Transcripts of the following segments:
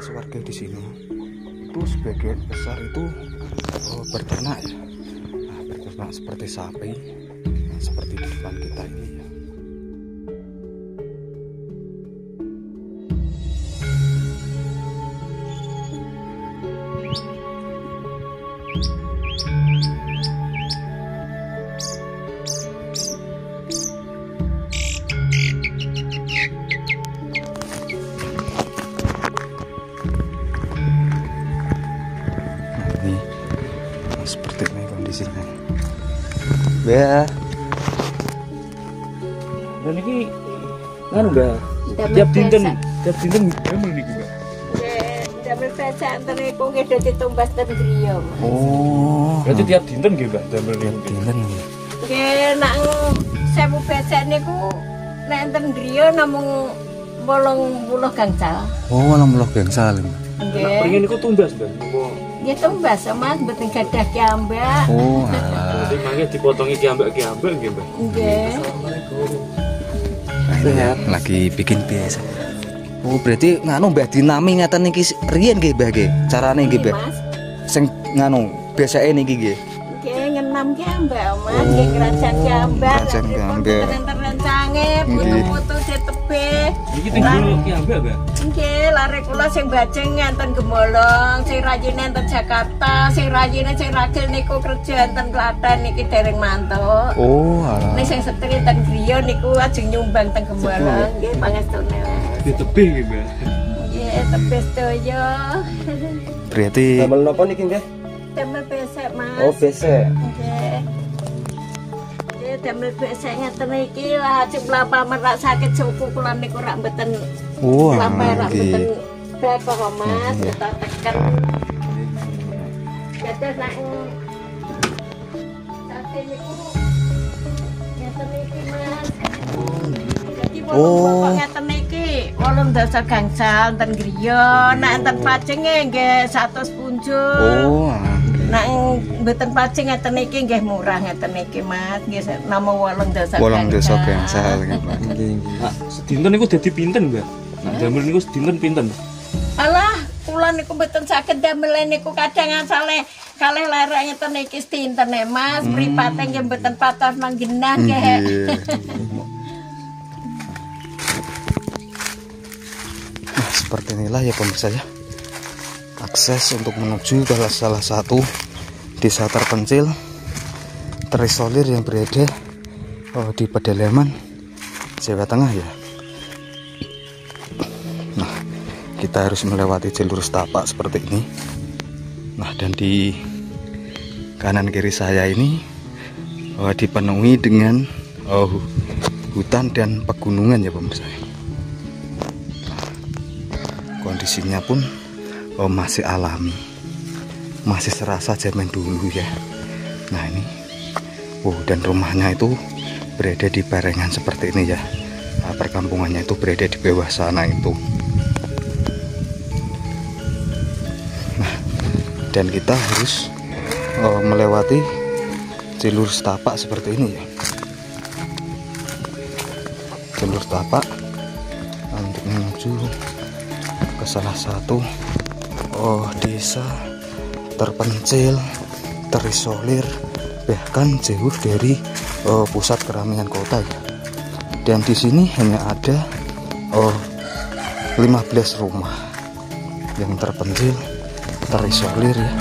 mayoritas warga di sini itu sebagian besar itu berternak ya. Nah, berternak seperti sapi, seperti di depan kita ini ya. Seperti ini kondisinya ya. Dan ini kan udah tiap dinten memang niki Mbak. Damel biasa antene iku nggih dadi tumbas ten griya. Oh, berarti tiap dinten nggih Mbak damel niku. dinten Nggih nek 1000 besek niku nek ten griya namung 80 gangsal. Oh, 80 gangsal. Nggih. Pengen niku tumbas Mbak. Nggih tumbas Mas mboten gadah kiambak. Oh, alah. Berarti mangke dipotongi kiambak-kiambak nggih Mbak. Nggih. Nah, ini ya, lagi bikin biasa. Oh, berarti nganu Mbah dinami ngaten niki riyen nggih Mbah nggih. Carane nggih Mbah. Mas. Sing nganu biasane niki nggih. Nggih ngenam kiambak Mas, nggih kerajaan kiambak. Kerajaan kiambak. Rencange foto-foto ditebih. Iki tinggal kiambak Mbak. Nggih, lare kula sing bajeng enten Gemolong, sing rajine enten Jakarta, sing rajine sing ragil niku kerja enten Klaten niki dereng mantuk. Oh, alah. Nek sing setri enten griya niku ajeng nyumbang teng Gemolong, nggih pangestune. Di tebih nggih Mbak. Nggih, tebih sedaya. Berarti Damel napa niki nggih? Damel besek, Mas. Oh, besek. Nggih. Nggih, damel besek ngeten iki lah jumlah pamerak sakit suku kula niku rak mboten wah, sampai rak nggih. mboten berapa Mas, Iya. kita tekan. Dados nek sate niku ngeten iki Mas. Jadi Oh. ngeten iki 8 gangsal enten griya, nek enten pajenge nggih 100 punjul. Oh, alah. Nek mboten pajeng ngeten iki nggih murah ngeten iki Mas, nggih namung 8 8 gangsal nggih Mbak. Nah, sedinten niku dadi pinten Mbak? Nah, damel niku sedinten pinten? Alah, kula niku mboten saged damel niku kadang asale kalih lerek ngeten iki dinten Mas, mripate nggih mboten patos manggenah nggih. Nah, seperti inilah ya pemirsa ya. Akses untuk menuju ke salah satu desa terpencil terisolir yang berada di pedalaman Jawa Tengah ya. Nah, kita harus melewati jalur setapak seperti ini. Nah, dan di kanan kiri saya ini dipenuhi dengan hutan dan pegunungan ya pemirsa. Nah, kondisinya pun masih alami, masih serasa zaman dulu ya. Nah ini, dan rumahnya itu berada di perengan seperti ini ya. Nah, perkampungannya itu berada di bawah sana itu. Nah, dan kita harus melewati jalur setapak seperti ini ya. Jalur setapak untuk menuju ke salah satu desa terpencil, terisolir, bahkan jauh dari pusat keramaian kota ya. Dan di sini hanya ada 15 rumah yang terpencil, terisolir ya.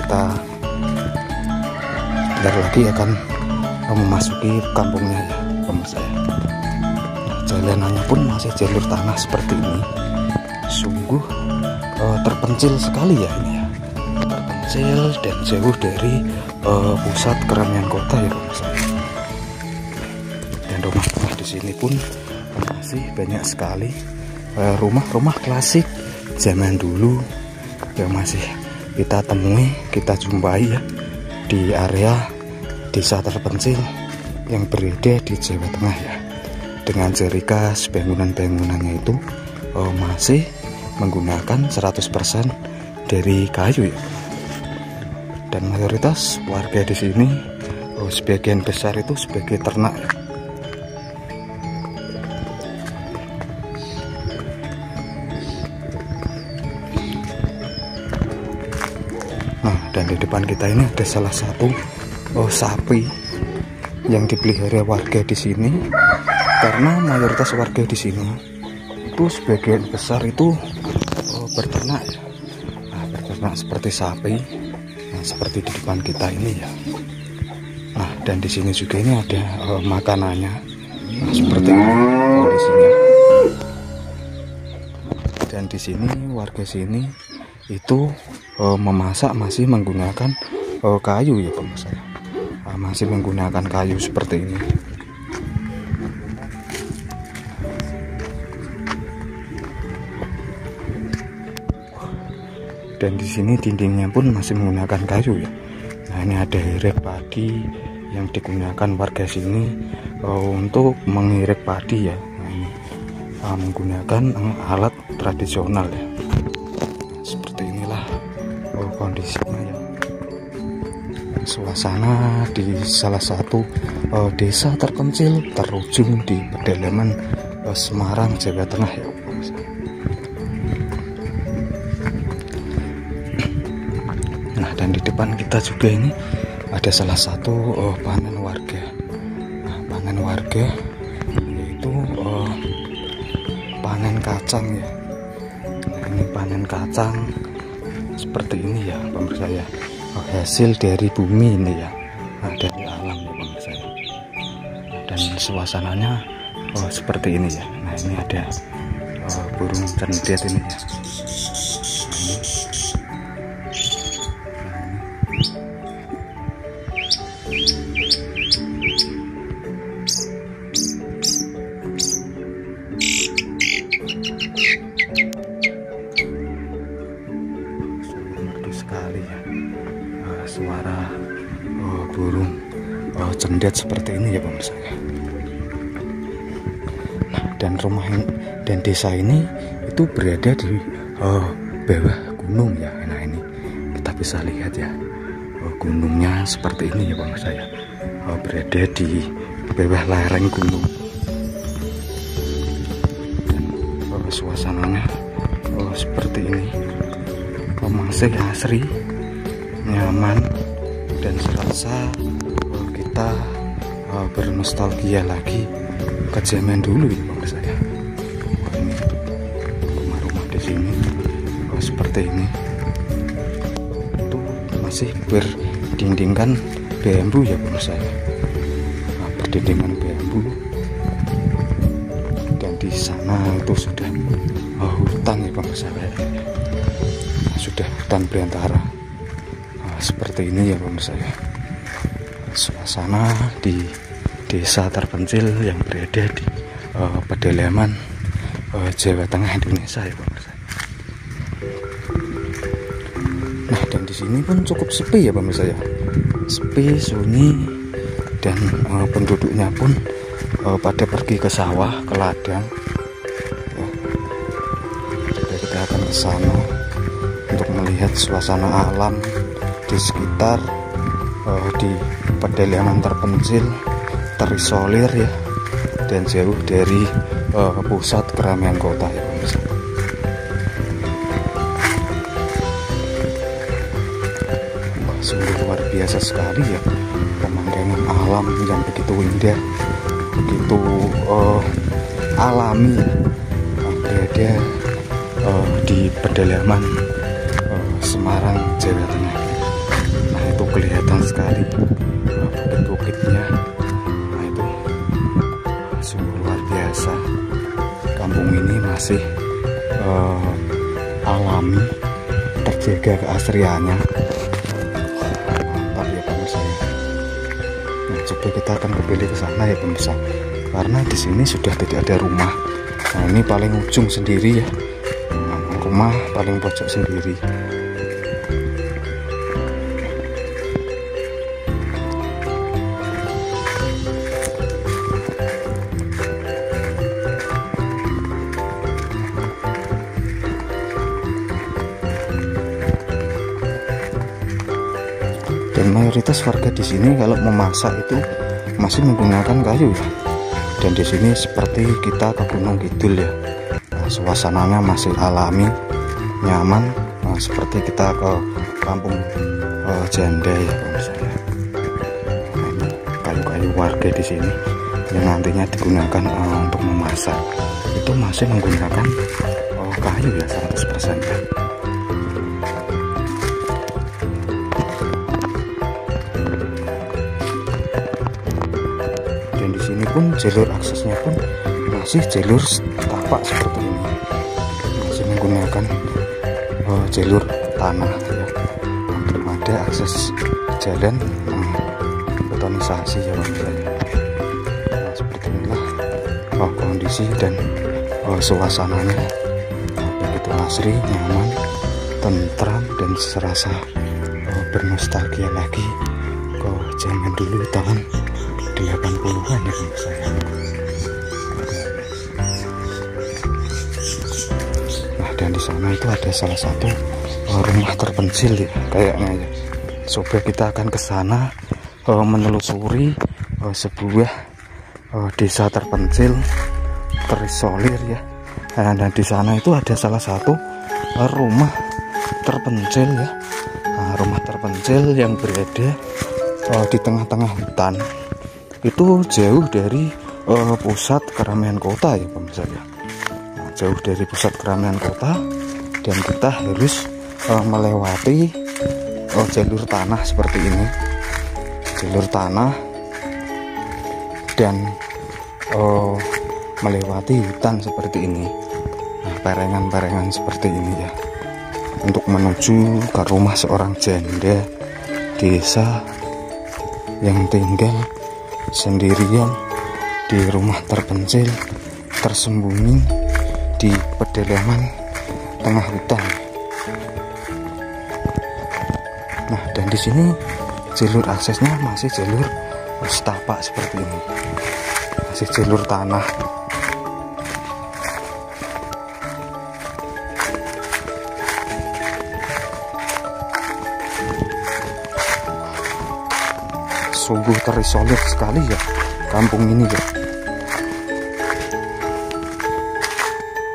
Kita bentar lagi akan memasuki kampungnya ya pemirsa ya. Nah, jalanannya pun masih jalur tanah seperti ini. Sungguh terpencil sekali ya ini ya. Terpencil dan jauh dari pusat keramaian kota ya pemirsa. Dan rumah-rumah di sini pun masih banyak sekali rumah-rumah klasik zaman dulu yang masih kita temui, kita jumpai ya di area desa terpencil yang berada di Jawa Tengah ya. Dengan ciri khas bangunan-bangunannya itu masih menggunakan 100% dari kayu ya. Dan mayoritas warga di sini sebagian besar itu sebagai ternak ya. Nah, dan di depan kita ini ada salah satu sapi yang dipelihara warga di sini, karena mayoritas warga di sini itu sebagian besar itu berternak ya. Nah, berternak seperti sapi, nah, seperti di depan kita ini ya. Nah, dan di sini juga ini ada makanannya, nah, seperti ini kondisinya. Dan di sini warga sini itu memasak masih menggunakan kayu ya pemirsa. Masih menggunakan kayu seperti ini. Dan di sini dindingnya pun masih menggunakan kayu ya. Nah, ini ada herek padi yang digunakan warga sini untuk mengirik padi ya. Nah, ini menggunakan alat tradisional ya. Seperti inilah kondisinya ya. Suasana di salah satu desa terpencil terujung di pedalaman Semarang, Jawa Tengah ya. Nah, dan di depan kita juga ini ada salah satu panen warga. Nah, panen warga yaitu panen kacang ya. Nah, ini panen kacang seperti ini ya pemirsa ya. Hasil dari bumi ini ya, nah, dari alam ya pemirsa ya. Dan suasananya seperti ini ya. Nah, ini ada burung cendet ini ya. Merdu sekali ya. Suara burung cendet seperti ini ya pemirsa ya. Nah, dan rumah ini dan desa ini itu berada di bawah gunung ya. Nah, ini kita bisa lihat ya, gunungnya seperti ini ya pemirsa ya. Berada di bawah lereng gunung. Dan suasananya seperti ini, masih asri, nyaman, dan serasa kita bernostalgia lagi ke zaman dulu ya pemirsa ya. Ini rumah-rumah di sini seperti ini itu masih berdindingkan bambu ya pemirsa ya. Nah, berdindingkan bambu, dan di sana itu sudah hutan ya pemirsa ya. Sudah hutan belantara. Seperti ini ya pemirsa ya. Suasana di desa terpencil yang berada di pedalaman Jawa Tengah Indonesia ya pemirsa. Nah, dan di sini pun cukup sepi ya pemirsa ya. Sepi, sunyi, dan penduduknya pun pada pergi ke sawah, ke ladang. Ya. Jadi kita akan ke sana untuk melihat suasana alam di sekitar di pedalaman terpencil, terisolir ya, dan jauh dari pusat keramaian kota ya pemirsa. Sungguh luar biasa sekali ya, pemandangan alam yang begitu indah, begitu alami ya, berada di pedalaman Semarang, Jawa Tengah. Nah, itu kelihatan sekali bukit-bukitnya. Nah, itu sungguh luar biasa. Kampung ini masih alami, terjaga keasriannya. Mantap ya pemirsa ya. Nah, coba kita akan kembali ke sana ya pemirsa, karena di sini sudah tidak ada rumah. Nah, ini paling ujung sendiri ya, rumah paling pojok sendiri. dan mayoritas warga di sini kalau memasak itu masih menggunakan kayu ya. Dan di sini seperti kita ke Gunung Kidul ya, suasananya masih alami, nyaman, seperti kita ke kampung janda ya misalnya. Ini kayu-kayu warga di sini yang nantinya digunakan untuk memasak itu masih menggunakan kayu ya 100% ya. Dan di sini pun jalur aksesnya pun masih jalur tapak seperti ini, masih menggunakan jalur tanah ya. Belum ada akses jalan betonisasi ya misalnya. Nah, seperti inilah kondisi dan suasananya begitu asri, nyaman, tentram, dan serasa bernostalgia lagi ke zaman dulu tahun 80-an ya saya. Nah, dan di sana itu ada salah satu rumah terpencil ya kayaknya ya. Coba kita akan ke sana menelusuri sebuah desa terpencil terisolir ya. Nah, dan di sana itu ada salah satu rumah terpencil ya. Nah, rumah terpencil yang berada di tengah-tengah hutan, itu jauh dari pusat keramaian kota ya pemirsa ya. Nah, jauh dari pusat keramaian kota, dan kita harus melewati jalur tanah seperti ini, jalur tanah, dan melewati hutan seperti ini. Nah, perengan-perengan seperti ini ya, untuk menuju ke rumah seorang janda desa yang tinggal sendirian di rumah terpencil tersembunyi di pedalaman tengah hutan. Nah, dan di sini jalur aksesnya masih jalur setapak seperti ini, masih jalur tanah. Sungguh terisolir sekali ya kampung ini ya.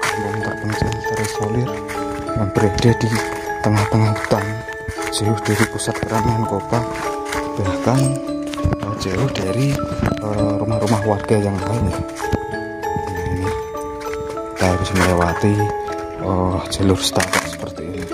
Kampung terpencil terisolir yang berada di tengah-tengah hutan, jauh dari pusat keramaian kota, bahkan jauh dari rumah-rumah warga yang lain ya. Nah, ini kita harus melewati jalur setapak seperti ini.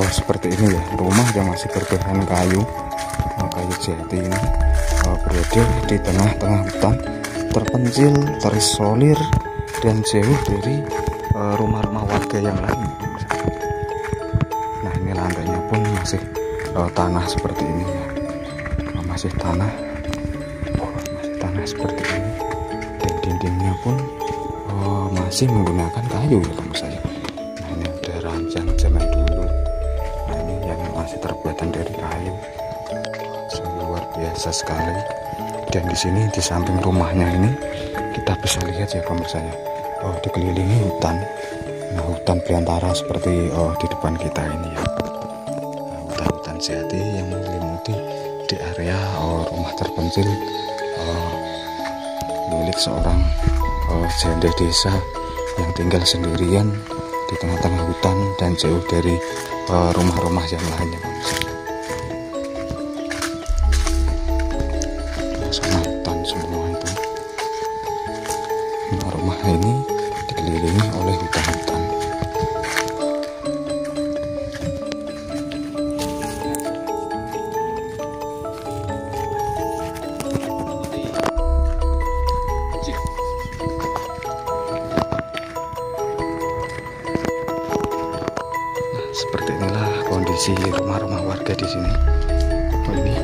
Seperti ini ya, rumah yang masih berbahan kayu jati ini berada di tengah-tengah hutan terpencil, terisolir, dan jauh dari rumah-rumah warga yang lain. Nah, ini lantainya pun masih tanah seperti ini ya, masih tanah seperti ini, dan dindingnya pun masih menggunakan kayu ya pemirsa ya. Nah, ini ada ranjang zaman dulu. Nah, ini yang masih terbuatan dari kayu, luar biasa sekali. Dan di sini di samping rumahnya ini kita bisa lihat ya pemirsa ya, dikelilingi hutan. Nah, hutan belantara seperti di depan kita ini ya. Nah, hutan-hutan jati yang menyelimuti di area rumah terpencil milik seorang janda desa yang tinggal sendirian di tengah-tengah hutan dan jauh dari rumah-rumah yang lainnya. Sama hutan semua itu. Nah, rumah ini dikelilingi oleh hutan-hutan. Seperti inilah kondisi rumah-rumah warga di sini. Ini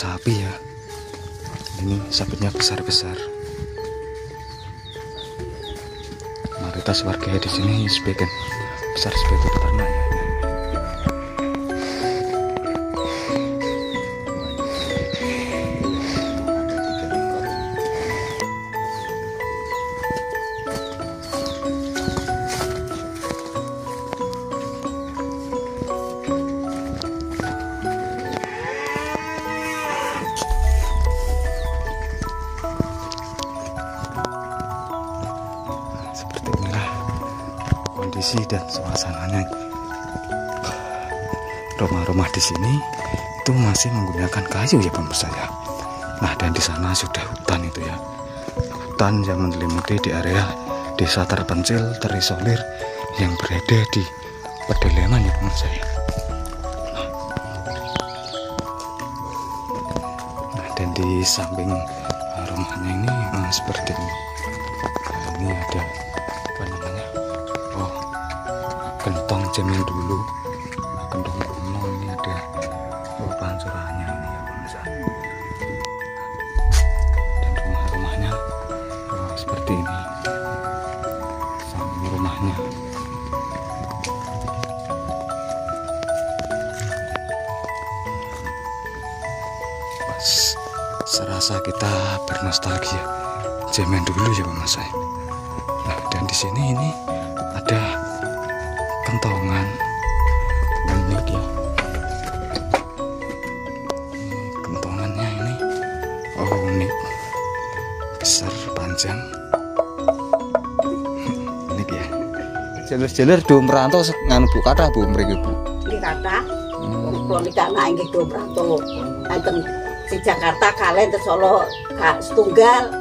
sapi ya. Ini sapinya besar-besar. Mayoritas warga di sini sebagian besar sebagai peternak ya. Kondisi dan suasananya. Rumah-rumah di sini itu masih menggunakan kayu ya pemirsa ya. Nah, dan di sana sudah hutan itu ya. Hutan yang menyelimuti di area desa terpencil, terisolir yang berada di pedalaman ya pemirsa ya. Nah, dan di samping rumahnya ini seperti ini. Nah, ini ada apa namanya? Gentong zaman dulu. Nah, gentong kuno ini ada pancurannya ini ya pemirsa. Dan rumah-rumahnya seperti ini. Samping rumahnya. Pas serasa kita bernostalgia zaman dulu ya pemirsa. Nah, dan di sini ini ada kentongan unik ya. Kentongannya ini unik, besar, panjang, unik ya. Jalur-jalur do merantau nganu Bu kathah Bu mriki Bu. Nggih kathah. Kula niki anak nggih do merantau. Enten di Jakarta kalian terus Solo setunggal.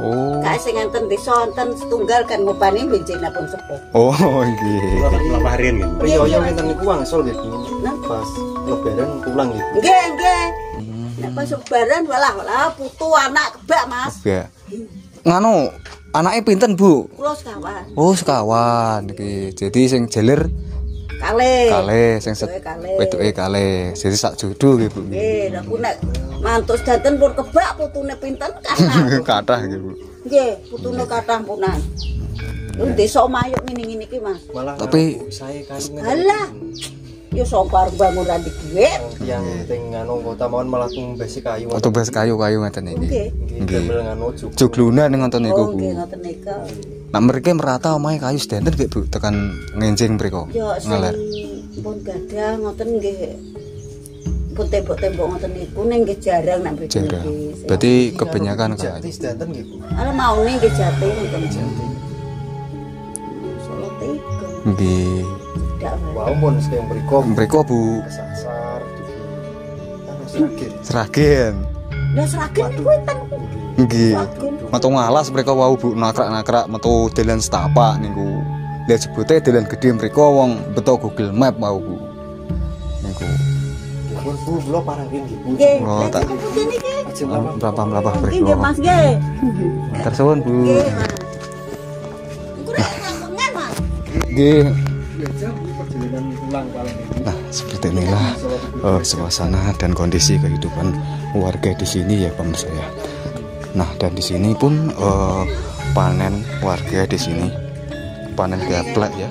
Kae sing enten desa enten setunggal kan ngopani benjenipun sepuh. Oh nggih. Laparin gitu. Riyo ngenten niku wangsul gitu. Pas lebaran pulang gitu. Nggih, nggih. Nek pas lebaran walah putu anak kebak Mas. Kebak. Nganu anake pinten Bu? Kula sekawan. Oh sekawan iki. Jadi sing jaler kalih sing wedoke kalih. Jadi sak jodoh nggih Bu. Nggih, aku nek mantus danten pun kebak putune pinten kathah. Kathah nggih Bu. Nggih, putune kathah punan. Desa mayuk ngene-ngene iki Mas. Tapi saya kasih Halah. Ya sopar bangun ra duit. yang penting nganu kota mawon malah tumbesi kayu. tumbes kayu-kayu ngoten iki. Nggih. Nggih. Nganu Joglunan ngoten niku Oh, Bu. nggih ngoten niku. Nah mriki merata omahe kayu sedanten nggih Bu tekan ngencing mriko. Ya Ngaler. sing pun gadah ngoten nggih. Pun tembok-tembok ngoten niku ning nggih jarang nek mriki. Jarang. Berarti kebanyakan kayu. jati sedanten nggih Bu. Ala maune nggih jati ngoten jati. Solo tiga. Nggih. Dak Wau pun sing Mriko Bu kesasar gitu. Seragen. Lah seragen niku enten. Nggih. Metu ngalas mriko wau Bu nakrak-nakrak metu dalan setapak niku. Lah sebute dalan gedhe mriko wong beto Google Map wau Bu. Niku. Pun Bu kula parangin nggih Bu. Nggih. Oh, tak. Putih niki. Mlampah-mlampah Nggih mriko. Mas nggih. Matur suwun Bu. Nggih Mas. Engko nek ngampengan Mas. Nggih. Perjalanan pulang paling Nah, seperti inilah suasana dan kondisi kehidupan warga di sini ya pemirsa ya. Nah, dan di sini pun panen warga di sini, panen gaplek ya.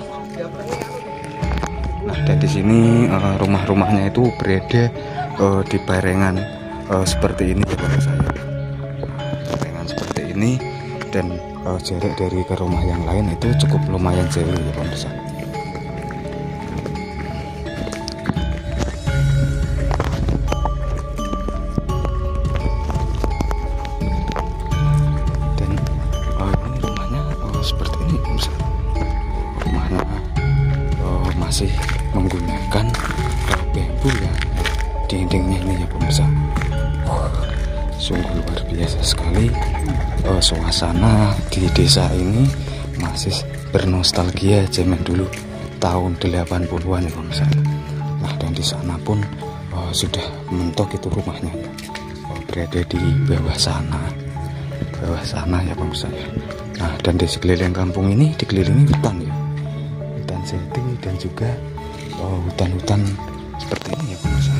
Nah, dan di sini rumah-rumahnya itu berada di barengan seperti ini ya pemirsa ya. Barengan seperti ini dan jarak dari ke rumah yang lain itu cukup lumayan jauh ya pemirsa. Masih menggunakan bambu ya dindingnya ini ya pemirsa. Sungguh luar biasa sekali suasana di desa ini, masih bernostalgia zaman dulu tahun 80-an ya pemirsa. Nah, dan di sana pun sudah mentok itu rumahnya ya. Berada di bawah sana ya pemirsa ya. Nah, dan di sekeliling kampung ini dikelilingi hutan ya, hutan jati dan juga hutan-hutan seperti ini ya pemirsa.